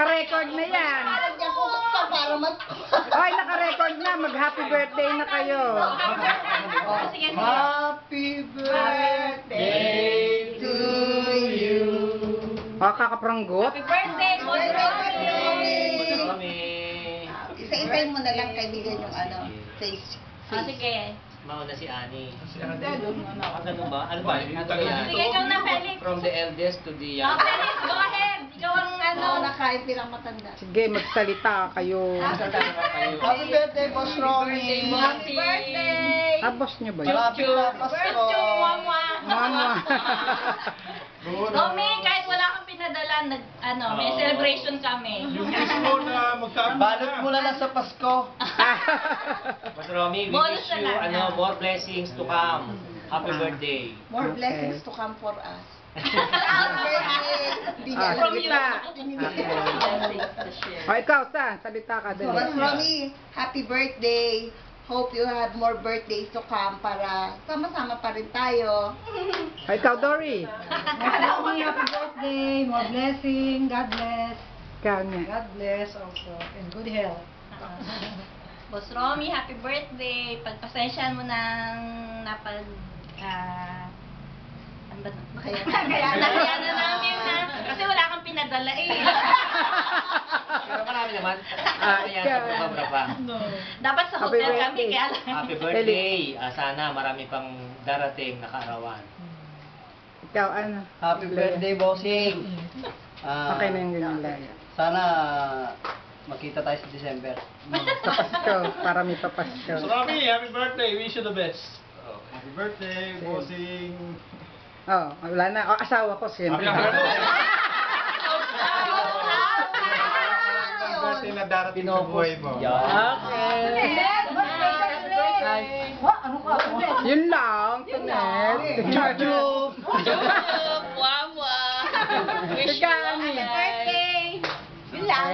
Naka-record na yan. Lagyan ko ka para mas... Oy, naka-record na. Mag-happy birthday na kayo. Happy birthday to you. Kakapranggot. Happy birthday, Boss Romy! Isa-isayin mo na lang kaibigan yung face. Sige. Mauna si Ani. Ganun Ba? Ano ba? Sige, ikaw na, Felix. From the eldest to the Oh, Felix, go ahead. Ikaw ang Ano na kahit bilang matanda. Sige, magsalita kayo. Happy birthday, Boss Romy. Happy birthday! Boss niyo ba yun? Malapit na Pasko. Mama. Mama. Romy, kahit wala kang pinadala, may celebration kami. Yung mismo na magkakaroon Balot mo na lang sa Pasko. Mas Romy, we Bonus wish you na lang. more blessings to come. Happy birthday. More Okay. blessings to come for us. Happy birthday. Di niya alam. Salita. O, ikaw, San? Salita ka din. Boss Romy, happy birthday. Hope you have more birthdays to come para sama-sama pa rin tayo. O, ikaw, Dory. Happy birthday, more blessing, God bless. Ikaw niya. God bless also, and good health. Boss Romy, happy birthday. Pagpasensyahan mo ng ano ba ito? Kaya na namin na. Kasi wala kang pinadala eh. Pero marami naman. Ayan, ikaw. sa sobra pa. Dapat sa Happy hotel kami, birthday. kaya lang. Happy birthday. Sana marami pang darating na kaarawan. Ikaw, ano? Happy birthday, bossing! Okay na yung ganyan lang. Sana makita tayo sa December. Sa Pasko, para may papasko. So, Romy, happy birthday. Wish you the best. Happy birthday, bossing. Oh, wala na. O, asawa ko, siyempre. Happy birthday na darating sa buhay mo. Yun lang, Tunet. Chup! Wawa! Ikaw, Ani. Birthday! Yun lang.